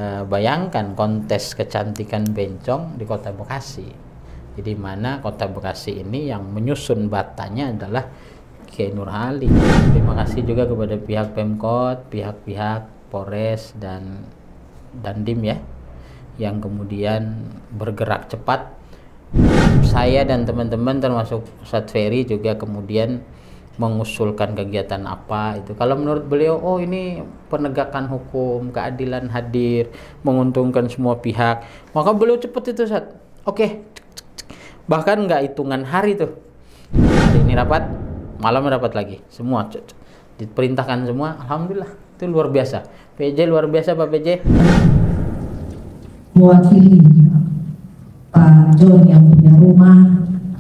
Bayangkan kontes kecantikan bencong di Kota Bekasi. Jadi mana Kota Bekasi ini yang menyusun batanya adalah Kiai Nur Ali. Terima kasih juga kepada pihak Pemkot, pihak-pihak Polres dan Dandim ya, yang kemudian bergerak cepat. Saya dan teman-teman termasuk Ustadz Ferry juga kemudian mengusulkan kegiatan apa itu. Kalau menurut beliau, oh ini penegakan hukum, keadilan hadir, menguntungkan semua pihak, maka beliau cepat itu Ustadz. Oke. Bahkan nggak hitungan hari tuh. Hari ini rapat, malam rapat lagi. Semua diperintahkan semua. Alhamdulillah, itu luar biasa. PJ luar biasa Pak PJ. Mewakili Pak John yang punya rumah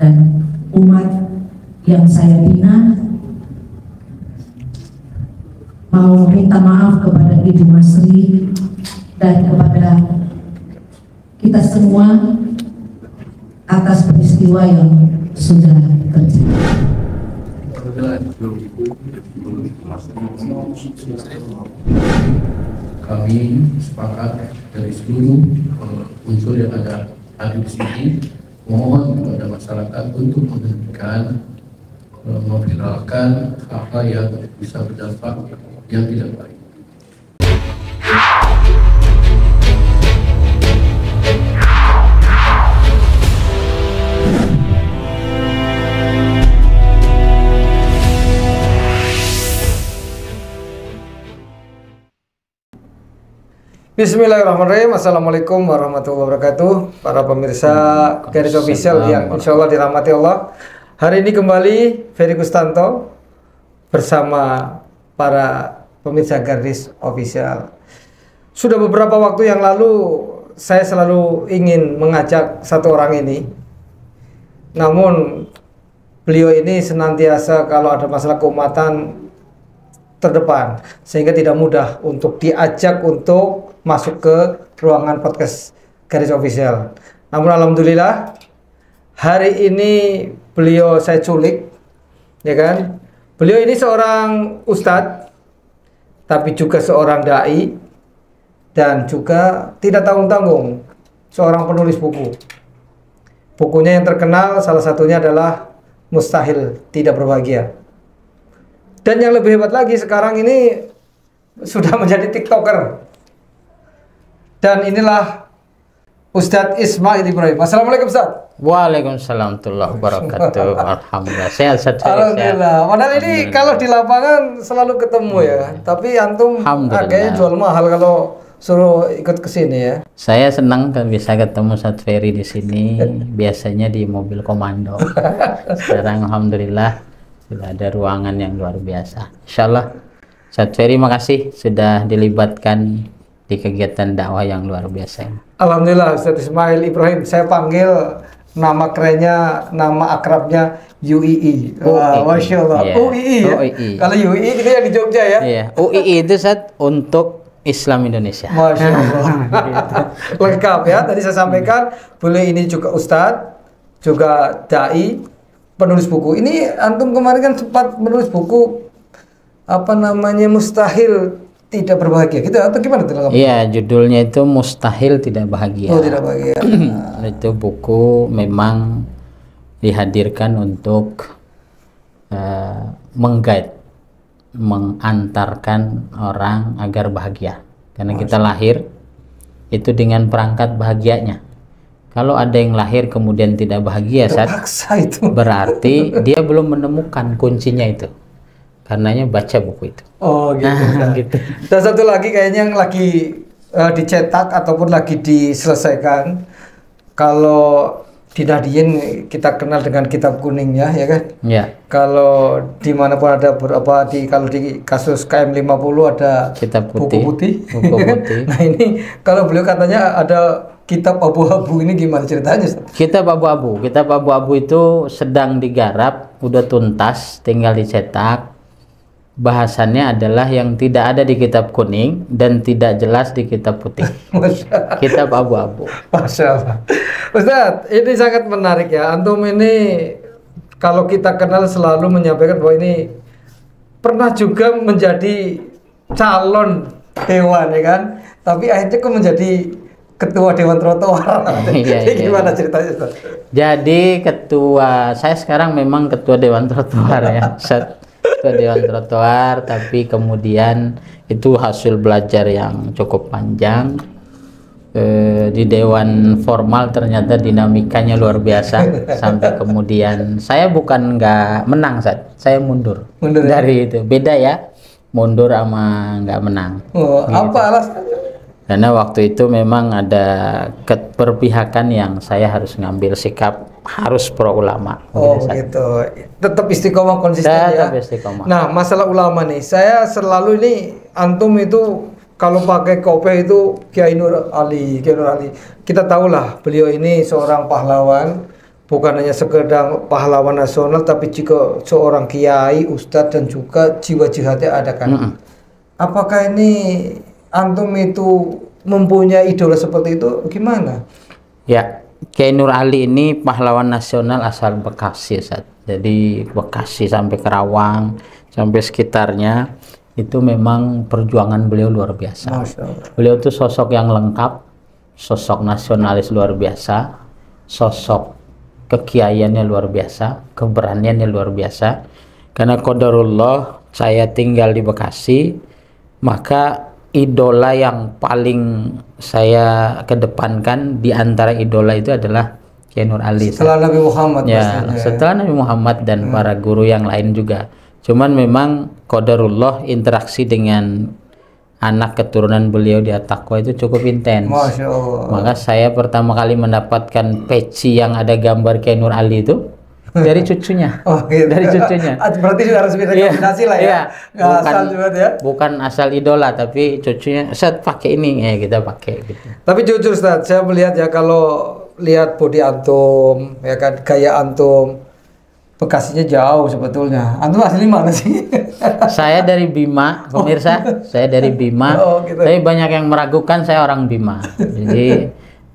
dan umat yang saya bina, mau minta maaf kepada Ibu Masri dan kepada kita semua atas peristiwa yang sudah terjadi. Kami sepakat dari seluruh unsur yang ada di sini, mohon kepada masyarakat untuk menghentikan memviralkan apa yang bisa berdampak yang tidak baik. Bismillahirrahmanirrahim. Assalamualaikum warahmatullahi wabarakatuh. Para pemirsa Garis Official yang insya Allah dirahmati Allah. Hari ini kembali Ferry Kustanto bersama para pemirsa Garis Official. Sudah beberapa waktu yang lalu saya selalu ingin mengajak satu orang ini. Namun beliau ini senantiasa kalau ada masalah keumatan terdepan, sehingga tidak mudah untuk diajak untuk masuk ke ruangan podcast Garis Official. Namun alhamdulillah hari ini beliau saya culik, ya kan? Beliau ini seorang ustadz, tapi juga seorang dai, dan juga tidak tanggung-tanggung seorang penulis buku. Bukunya yang terkenal salah satunya adalah Mustahil Tidak Berbahagia. Dan yang lebih hebat lagi sekarang ini sudah menjadi TikToker. Dan inilah Ustadz Ismail Ibrahim. Assalamualaikum Ustadz. Waalaikumsalam warahmatullahi wabarakatuh. Alhamdulillah sehat. Alhamdulillah. Padahal ini kalau di lapangan selalu ketemu ya. Tapi antum agaknya jual mahal kalau suruh ikut ke sini ya. Saya senang kan bisa ketemu Ustadz Ferry di sini. Biasanya di mobil komando. Sekarang alhamdulillah sudah ada ruangan yang luar biasa. Insyaallah Ustadz Ferry makasih sudah dilibatkan di kegiatan dakwah yang luar biasa ini. Alhamdulillah Ustadz Ismail Ibrahim, saya panggil nama kerennya, nama akrabnya UII. Masya Allah. Yeah. UII. Kalau UII itu yang di Jogja ya. Iya. UII itu Ustadz untuk Islam Indonesia. Masya Allah. Lengkap ya. Tadi saya sampaikan, beliau ini juga ustadz, juga dai, penulis buku. Ini antum kemarin kan sempat menulis buku apa namanya, Mustahil Tidak Berbahagia, gitu atau gimana tuh? Iya, judulnya itu Mustahil Tidak Bahagia. Oh, tidak bahagia. Itu buku memang dihadirkan untuk mengguide, mengantarkan orang agar bahagia. Karena kita lahir itu dengan perangkat bahagianya. Kalau ada yang lahir kemudian tidak bahagia, berarti dia belum menemukan kuncinya itu. Karenanya baca buku itu. Oh gitu. Gitu. Dan satu lagi kayaknya yang lagi dicetak ataupun lagi diselesaikan. Kalau di Nadiyin kita kenal dengan kitab kuningnya, ya kan? Ya. Kalau dimanapun ada beberapa kalau di kasus KM50 ada kitab buku putih. Buku putih. Nah ini kalau beliau katanya ada kitab abu-abu, ini gimana ceritanya? Kitab abu-abu. Kitab abu-abu itu sedang digarap, udah tuntas, tinggal dicetak. Bahasannya adalah yang tidak ada di kitab kuning dan tidak jelas di kitab putih. Kitab abu-abu. Masya Allah. Ustadz, ini sangat menarik ya. Antum ini kalau kita kenal selalu menyampaikan bahwa ini pernah juga menjadi calon hewan, ya kan? tapi akhirnya kok menjadi ketua Dewan Trotoar. Jadi gimana ceritanya, Ustaz? Jadi saya sekarang memang ketua Dewan Trotoar ya. Ketua Dewan Trotoar, tapi kemudian itu hasil belajar yang cukup panjang. Di Dewan formal ternyata dinamikanya luar biasa sampai kemudian saya bukan nggak menang, saya mundur dari itu. Beda ya, mundur sama nggak menang. Oh, gitu. Apa alasannya? Karena waktu itu memang ada keberpihakan yang saya harus ngambil sikap harus pro ulama. Oh gitu. Tetap istiqomah konsisten ya. Tetap istiqomah. Nah, masalah ulama nih, saya selalu ini antum itu kalau pakai kopiah itu Kiai Nur Ali. Kita tahulah beliau ini seorang pahlawan, bukan hanya sekedar pahlawan nasional, tapi juga seorang kiai, ustadz, dan juga jiwa jihadnya ada kan. Apakah ini antum itu mempunyai idola seperti itu? Gimana? Ya, Kiai Nur Ali ini pahlawan nasional asal Bekasi, Ustaz. Jadi Bekasi sampai Kerawang, sampai sekitarnya. Itu memang perjuangan beliau luar biasa. Beliau itu sosok yang lengkap, sosok nasionalis luar biasa, sosok kekiaiannya luar biasa, keberaniannya luar biasa. Karena qadarullah saya tinggal di Bekasi, maka idola yang paling saya kedepankan di antara idola itu adalah Kiai Nur Ali. Setelah Nabi Muhammad. Ya, setelah Nabi Muhammad dan para guru yang lain juga. Cuman memang qadarullah interaksi dengan anak keturunan beliau di At-Taqwa itu cukup intens. Masya Allah. Maka saya pertama kali mendapatkan peci yang ada gambar Kiai Nur Ali itu dari cucunya. Oh, gitu. Dari cucunya. Berarti juga harus bisa kombinasi lah ya. Iya. Asal juga ya. Bukan asal idola, tapi cucunya Ustaz pakai ini, ya kita pakai gitu. Tapi jujur Ustaz, saya melihat ya kalau lihat body antum, ya kan, gaya antum, Bekasinya jauh sebetulnya. Antum asli mana sih? Saya dari Bima, pemirsa. Saya dari Bima. Oh, gitu. Tapi banyak yang meragukan saya orang Bima. Jadi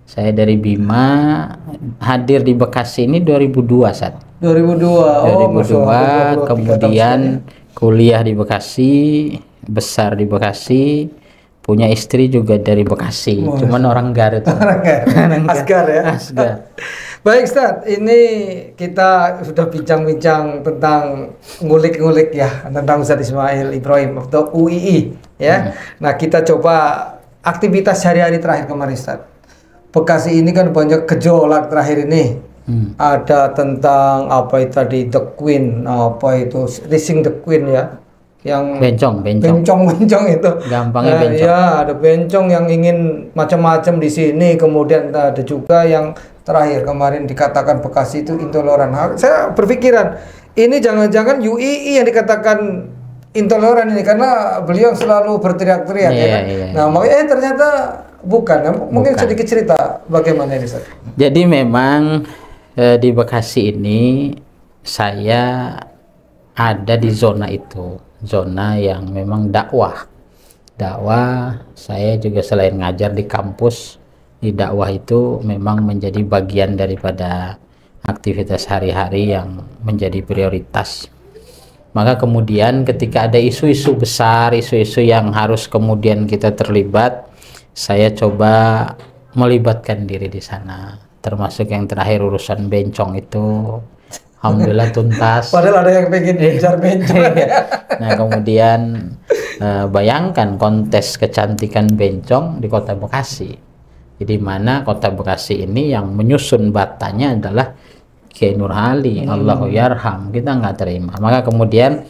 saya dari Bima, hadir di Bekasi ini 2002, Sat. 2002. 2002, kemudian kuliah di Bekasi, besar di Bekasi, punya istri juga dari Bekasi. Cuman orang Garut. Asgar ya. Asgar. Baik Ustaz, ini kita sudah bincang-bincang tentang ngulik-ngulik ya tentang Ustaz Ismail Ibrahim atau UII ya. Nah, kita coba aktivitas hari-hari terakhir kemarin Ustaz. Bekasi ini kan banyak gejolak terakhir ini. Ada tentang apa itu tadi The Queen, apa itu Racing the Queen ya. Yang bencong itu. Gampangnya bencong. Ya, ada bencong yang ingin macam-macam di sini, kemudian ada juga yang terakhir kemarin dikatakan Bekasi itu intoleran. Saya berpikiran ini jangan-jangan UII yang dikatakan intoleran ini karena beliau selalu berteriak-teriak ya kan? Iya. Nah, makanya ternyata bukan. Mungkin sedikit cerita bagaimana ini, Ustaz. Jadi memang di Bekasi ini saya ada di zona itu, zona yang memang dakwah. Saya juga selain ngajar di kampus, di dakwah itu memang menjadi bagian daripada aktivitas hari-hari yang menjadi prioritas. Maka kemudian ketika ada isu-isu besar, isu-isu yang harus kemudian kita terlibat, saya coba melibatkan diri di sana. Termasuk yang terakhir urusan bencong itu, alhamdulillah tuntas. Padahal ada yang pengen ngejar bencong. Nah kemudian bayangkan kontes kecantikan bencong di Kota Bekasi. Jadi mana Kota Bekasi ini yang menyusun batanya adalah Kiai Nur Ali, Allahu yarham, kita nggak terima. Maka kemudian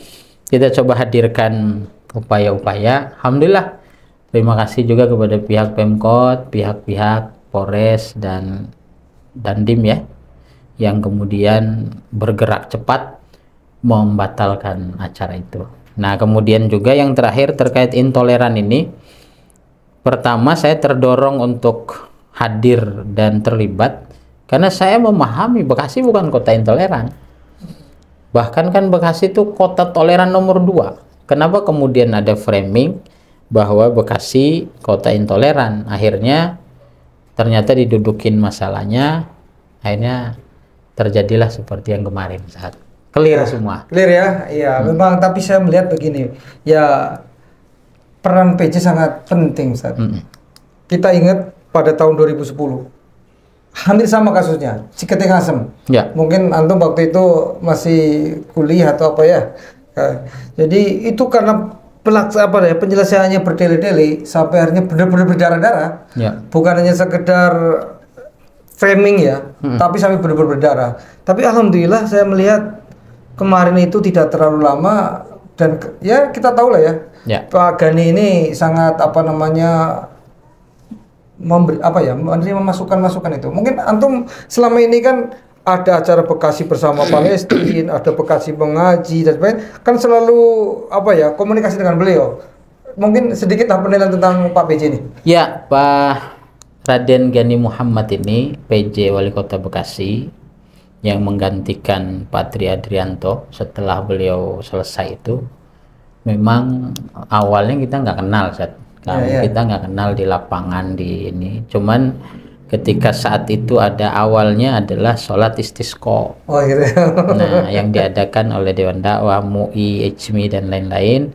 kita coba hadirkan upaya-upaya. Alhamdulillah, terima kasih juga kepada pihak Pemkot, pihak-pihak Polres dan Dandim ya, yang kemudian bergerak cepat membatalkan acara itu. Nah kemudian juga yang terakhir terkait intoleran ini, pertama saya terdorong untuk hadir dan terlibat karena saya memahami Bekasi bukan kota intoleran. Bahkan kan Bekasi itu kota toleran nomor 2. Kenapa kemudian ada framing bahwa Bekasi kota intoleran? Akhirnya ternyata didudukin masalahnya, akhirnya terjadilah seperti yang kemarin saat clear semua. Clear ya, iya. Memang tapi saya melihat begini, ya peran PJ sangat penting Ustaz. kita ingat pada tahun 2010 hampir sama kasusnya Ciketing Asem. Ya. Mungkin antum waktu itu masih kuliah atau apa ya. Jadi itu karena penyelesaiannya bertele-tele sampai akhirnya benar-benar berdarah-darah. Ya. Bukan hanya sekedar framing ya, tapi sampai benar-benar berdarah. Tapi alhamdulillah saya melihat kemarin itu tidak terlalu lama dan ya kita tahu lah ya. Ya. Pak Gani ini sangat menerima masukan-masukan itu. Mungkin antum selama ini kan ada acara Bekasi bersama Palestina, ada Bekasi mengaji dan sebagainya, kan selalu komunikasi dengan beliau. Mungkin sedikit penilaian tentang Pak PJ ini. Ya, Pak Raden Gani Muhammad ini PJ Wali Kota Bekasi yang menggantikan Pak Tri Adrianto setelah beliau selesai itu. Memang awalnya kita nggak kenal, kita nggak kenal di lapangan di ini. Cuman ketika saat itu awalnya adalah sholat istisqa. Oh gitu. Nah, yang diadakan oleh Dewan Dakwah, MUI, HMI dan lain-lain,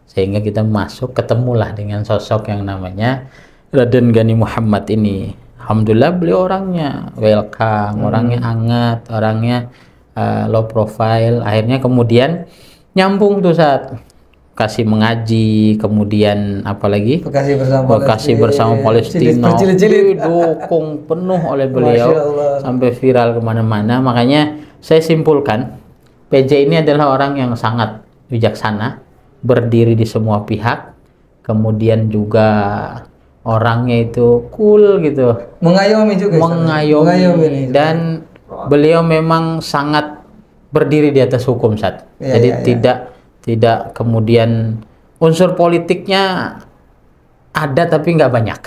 sehingga kita masuk ketemulah dengan sosok yang namanya Raden Gani Muhammad ini. Alhamdulillah beliau orangnya welcome, orangnya hangat, orangnya low profile. Akhirnya kemudian nyambung tuh saat Bekasi mengaji, kemudian apalagi Bekasi bersama Palestina didukung penuh oleh beliau sampai viral kemana-mana. Makanya saya simpulkan PJ ini adalah orang yang sangat bijaksana, berdiri di semua pihak, kemudian juga orangnya itu cool gitu, mengayomi juga, mengayomi. Dan beliau memang sangat berdiri di atas hukum jadi tidak kemudian unsur politiknya ada tapi nggak banyak,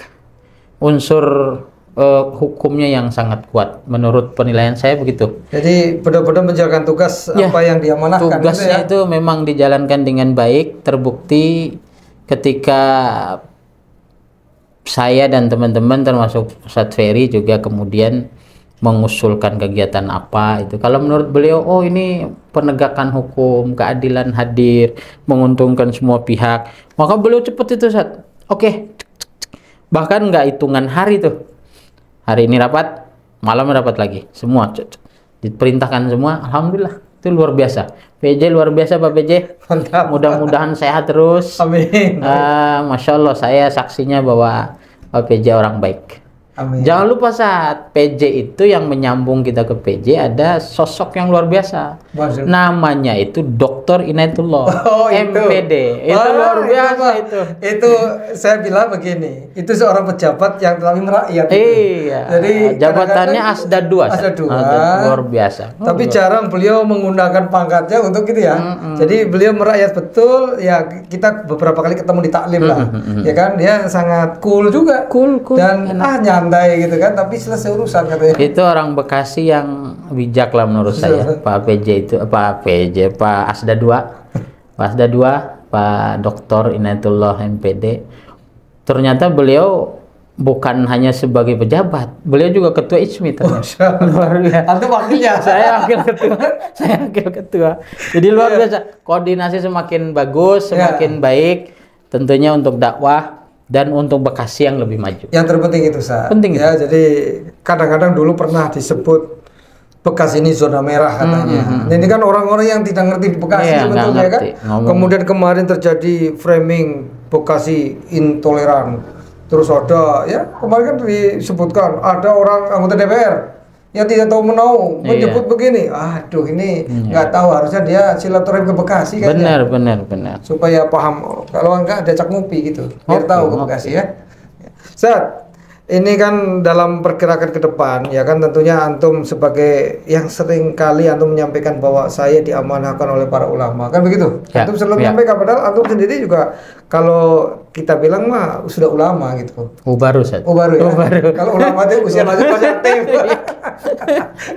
unsur hukumnya yang sangat kuat menurut penilaian saya begitu. Jadi benar-benar menjalankan tugas apa yang diamanahkan. Tugasnya itu memang dijalankan dengan baik, terbukti ketika saya dan teman-teman termasuk Ustadz Ferry juga kemudian mengusulkan kegiatan apa itu. Kalau menurut beliau, oh ini penegakan hukum, keadilan hadir, menguntungkan semua pihak, maka beliau cepet itu Ustadz. Oke. Bahkan nggak hitungan hari tuh. Hari ini rapat, malam rapat lagi. Semua diperintahkan semua. Alhamdulillah. Itu luar biasa. PJ luar biasa Pak PJ. Mudah-mudahan sehat terus. Amin. Masya Allah, saya saksinya bahwa Pak PJ orang baik. Amin. Jangan lupa saat PJ itu yang menyambung kita ke PJ ada sosok yang luar biasa. Maksud? Namanya itu Dr. Inayatullah MPD. Itu luar biasa itu. Itu saya bilang begini, itu seorang pejabat yang telah merakyat. Iya. Jadi jabatannya Asda 2. Asda 2. Luar biasa. Tapi jarang beliau menggunakan pangkatnya untuk gitu ya. Jadi beliau merakyat betul ya, kita beberapa kali ketemu di taklim lah. Ya kan, dia sangat cool juga. Cool. Dan nyantai gitu kan, tapi selesai urusan katanya. Itu orang Bekasi yang bijak lah menurut saya. Pak PJ itu Pak Asda 2. Pak Asda 2, Pak Dr. Inayatullah MPD. Ternyata beliau bukan hanya sebagai pejabat, beliau juga ketua ISMI. Luar biasa. Antum wakilnya. Saya wakil ketua. Jadi luar biasa. Koordinasi semakin bagus, semakin baik tentunya untuk dakwah dan untuk Bekasi yang lebih maju. Yang terpenting itu penting ya. Jadi kadang-kadang dulu pernah disebut Bekasi ini zona merah katanya. Ini kan orang-orang yang tidak ngerti Bekasi sebetulnya kan. Kemudian kemarin terjadi framing Bekasi intoleran. Terus ada ya kemarin kan disebutkan ada orang anggota DPR yang tidak tahu menahu menyebut begini. Aduh, ini nggak tahu, harusnya dia silaturahim ke Bekasi kan. Benar. Supaya paham. Kalau enggak diajak ngopi gitu. Biar tahu ke Bekasi ya. Ustaz, ini kan dalam pergerakan ke depan ya kan, tentunya antum sebagai yang sering kali antum menyampaikan bahwa saya diamanahkan oleh para ulama kan begitu. Antum selalu menyampaikan, padahal antum sendiri juga kalau kita bilang mah sudah ulama gitu. Baru Ustaz. Baru ya. Kalau ulama itu usia masih positif.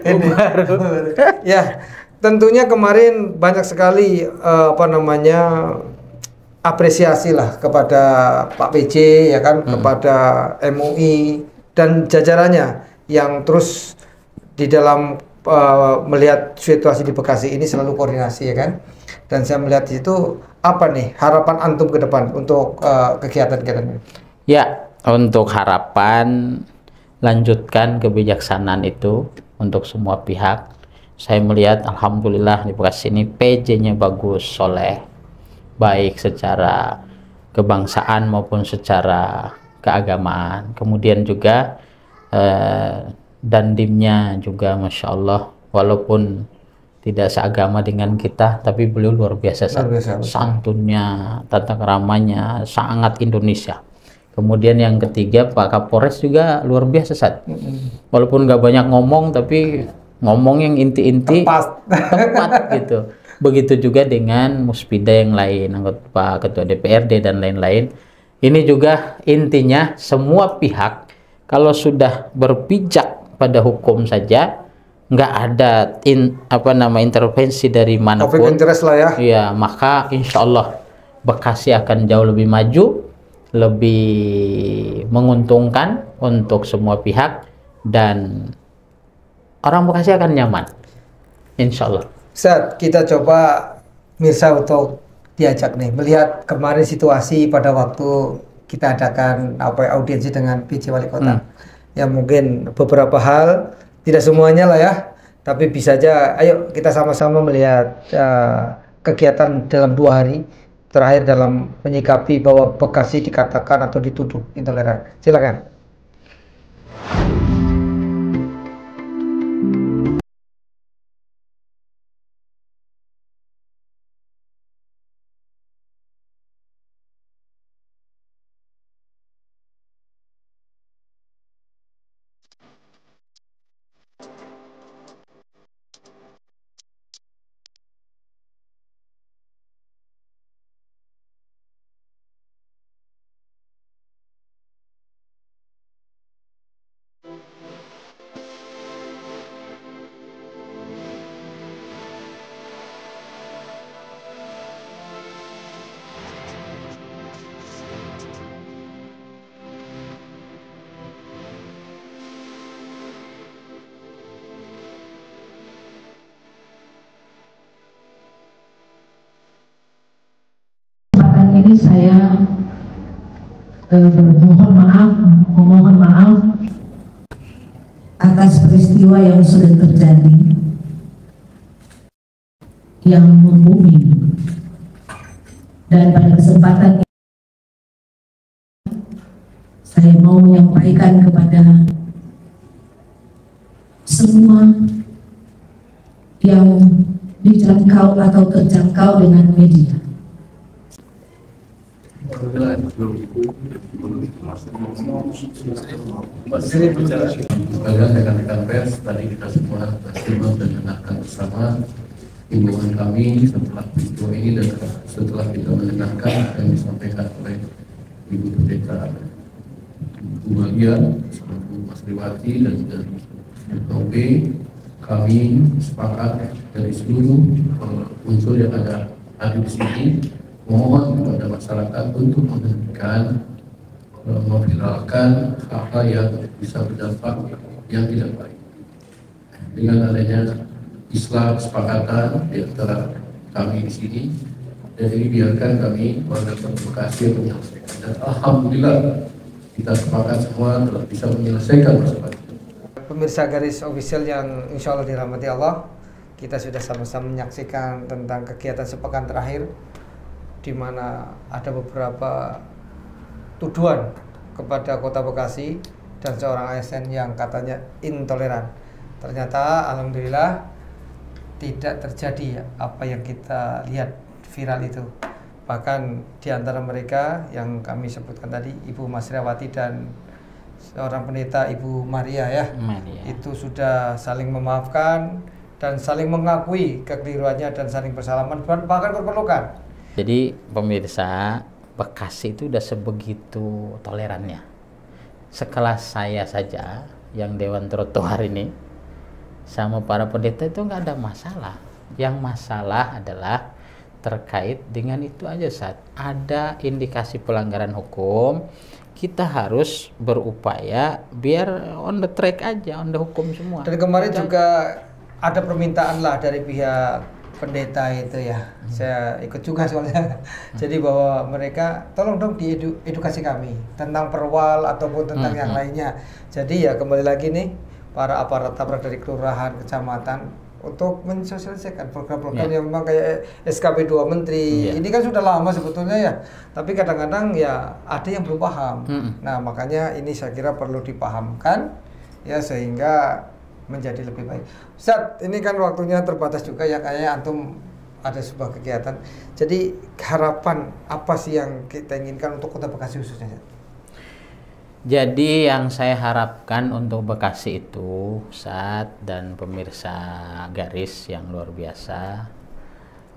Ini baru. Ya, tentunya kemarin banyak sekali apresiasi lah kepada Pak PJ ya kan, kepada MUI dan jajarannya yang terus di dalam melihat situasi di Bekasi ini selalu koordinasi ya kan. Dan saya melihat di situ apa nih harapan antum ke depan untuk kegiatan-kegiatan ini? Ya, untuk harapan lanjutkan kebijaksanaan itu untuk semua pihak. Saya melihat alhamdulillah di Bekasi ini PJ-nya bagus, soleh, baik secara kebangsaan maupun secara keagamaan. Kemudian juga dandimnya juga Masya Allah, walaupun tidak seagama dengan kita, tapi beliau luar biasa, santunnya, tata keramanya sangat Indonesia. Kemudian yang ketiga Pak Kapolres juga luar biasa, walaupun nggak banyak ngomong tapi ngomong yang inti-inti tepat gitu. Begitu juga dengan Muspida yang lain, anggota Pak Ketua DPRD dan lain-lain. Ini juga intinya semua pihak kalau sudah berpijak pada hukum saja, nggak ada intervensi dari manapun, lah ya. Iya, maka insya Allah Bekasi akan jauh lebih maju, lebih menguntungkan untuk semua pihak, dan orang Bekasi akan nyaman, insya Allah. Ustaz, kita coba Mirsa untuk diajak nih melihat kemarin situasi pada waktu kita adakan audiensi dengan PJ Wali Kota. Ya mungkin beberapa hal, tidak semuanya lah ya, tapi bisa aja. Ayo kita sama-sama melihat kegiatan dalam 2 hari terakhir dalam menyikapi bahwa Bekasi dikatakan atau dituduh intoleran. Silakan. Ini saya memohon maaf atas peristiwa yang sudah terjadi, yang membumi, dan pada kesempatan ini saya mau menyampaikan kepada semua yang dijangkau atau terjangkau dengan media. Sebagai rekan-rekan pers, tadi kita semua bersimak dan mendengarkan bersama himbauan kami setelah peristiwa ini, dan setelah kita mendengarkan yang disampaikan oleh Ibu Pendeta Ibu Maria, selaku Mas Riwati dan dari OB, kami sepakat dari seluruh unsur yang ada di sini mohon kepada masyarakat untuk menghentikan memviralkan hal-hal yang bisa berdampak yang tidak baik. Dengan adanya Islam kesepakatan di antara kami di sini, dan ini biarkan kami warga Bekasi menyelesaikan. Dan alhamdulillah kita sepakat semua telah bisa menyelesaikan masalah itu. Pemirsa Garis Official yang insya Allah dirahmati Allah, kita sudah sama-sama menyaksikan tentang kegiatan sepekan terakhir, di mana ada beberapa tuduhan kepada Kota Bekasi dan seorang ASN yang katanya intoleran. Ternyata alhamdulillah tidak terjadi apa yang kita lihat viral itu. Bahkan di antara mereka yang kami sebutkan tadi, Ibu Mas Riwati dan seorang pendeta Ibu Maria ya, itu sudah saling memaafkan dan saling mengakui kekeliruannya dan saling bersalaman, bahkan berpelukan. Jadi pemirsa, Bekasi itu udah sebegitu tolerannya. Sekelas saya saja yang Dewan Trotoar ini sama para pendeta itu nggak ada masalah. Yang masalah adalah terkait dengan itu aja, saat ada indikasi pelanggaran hukum, kita harus berupaya biar on the track aja, on the hukum semua. Dan kemarin juga ada permintaan lah dari pihak pendeta itu ya, saya ikut juga soalnya. Jadi bahwa mereka tolong dong diedukasi kami tentang perwal ataupun tentang yang lainnya. Jadi ya kembali lagi nih para aparat dari kelurahan, kecamatan untuk mensosialisasikan program-program yang memang kayak SKP 2 Menteri. Ini kan sudah lama sebetulnya ya, tapi kadang-kadang ya ada yang belum paham. Nah makanya ini saya kira perlu dipahamkan ya sehingga menjadi lebih baik. Ustaz, ini kan waktunya terbatas juga ya, kayaknya antum ada sebuah kegiatan. Jadi harapan apa sih yang kita inginkan untuk Kota Bekasi khususnya? Jadi yang saya harapkan untuk Bekasi itu, Ustaz dan pemirsa Garis yang luar biasa,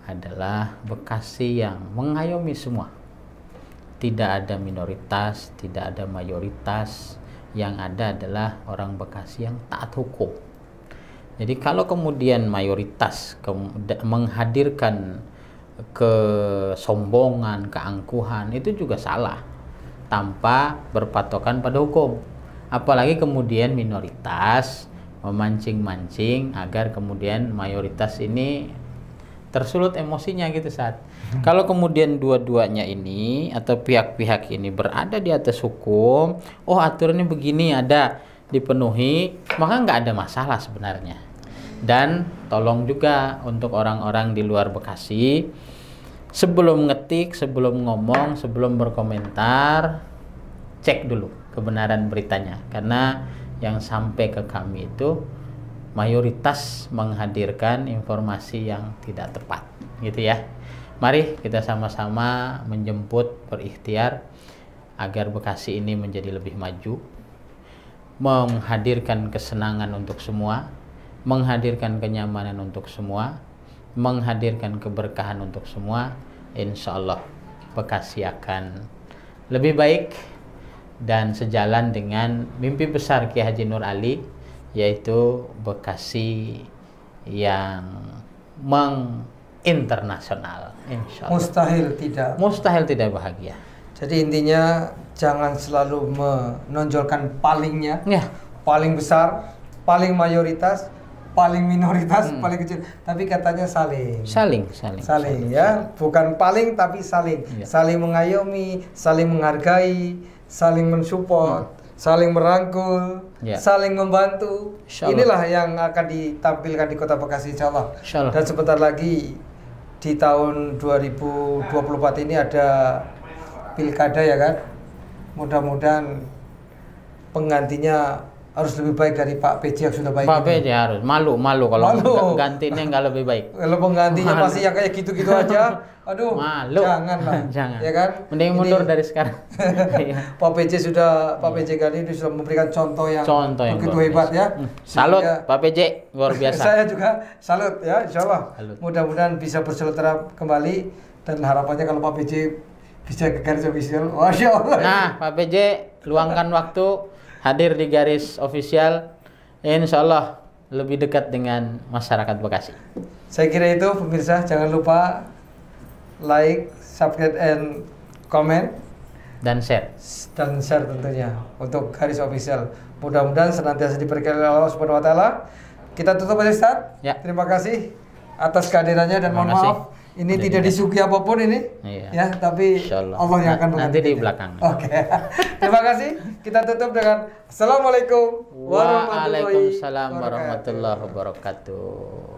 adalah Bekasi yang mengayomi semua. Tidak ada minoritas, tidak ada mayoritas. Yang ada adalah orang Bekasi yang taat hukum. Jadi kalau kemudian mayoritas menghadirkan kesombongan, keangkuhan, itu juga salah tanpa berpatokan pada hukum. Apalagi kemudian minoritas memancing-mancing agar kemudian mayoritas ini tersulut emosinya gitu saat. Kalau kemudian dua-duanya ini atau pihak-pihak ini berada di atas hukum, oh aturannya begini ada dipenuhi, maka nggak ada masalah sebenarnya. Dan tolong juga untuk orang-orang di luar Bekasi, sebelum ngetik, sebelum ngomong, sebelum berkomentar, cek dulu kebenaran beritanya, karena yang sampai ke kami itu mayoritas menghadirkan informasi yang tidak tepat gitu ya. Mari kita sama-sama menjemput, berikhtiar agar Bekasi ini menjadi lebih maju, menghadirkan kesenangan untuk semua, menghadirkan kenyamanan untuk semua, menghadirkan keberkahan untuk semua. Insya Allah Bekasi akan lebih baik dan sejalan dengan mimpi besar Kiai Haji Nur Ali, yaitu Bekasi yang menginternasional. Insya Allah. Mustahil tidak bahagia. Jadi intinya jangan selalu menonjolkan palingnya, paling besar, paling mayoritas, paling minoritas, paling kecil, tapi katanya saling ya, bukan paling tapi saling, saling mengayomi, saling menghargai, saling mensupport, saling merangkul, saling membantu. Inilah yang akan ditampilkan di Kota Bekasi insya Allah. Dan sebentar lagi di tahun 2024 ini ada pilkada ya kan. Mudah-mudahan penggantinya harus lebih baik dari Pak PJ yang sudah baik. Pak PJ harus malu kalau gantinya nggak lebih baik. Kalau penggantinya masih yang kayak gitu-gitu aja, aduh, malu. Janganlah, jangan. Ya kan? Mending mundur dari sekarang. Pak PJ kali ini sudah memberikan contoh yang begitu hebat ya. Salut Pak PJ, luar biasa. Saya juga salut ya, insya Allah. Mudah-mudahan bisa bersejahtera kembali dan harapannya kalau Pak PJ bisa ke Garis Official, masya Allah. Nah, Pak PJ luangkan waktu hadir di Garis Official, insya Allah lebih dekat dengan masyarakat Bekasi. Saya kira itu pemirsa, jangan lupa like, subscribe, and comment dan share tentunya untuk Garis Official. Mudah-mudahan senantiasa diberkahi oleh Allah Subhanahu Wa Taala. Kita tutup aja Ustaz. Terima kasih atas kehadirannya dan mohon maaf ini tidak disuguhi apapun ini, ya, tapi Allah yang akan nanti di belakang. Oke. Terima kasih. Kita tutup dengan Assalamualaikum warahmatullahi wabarakatuh.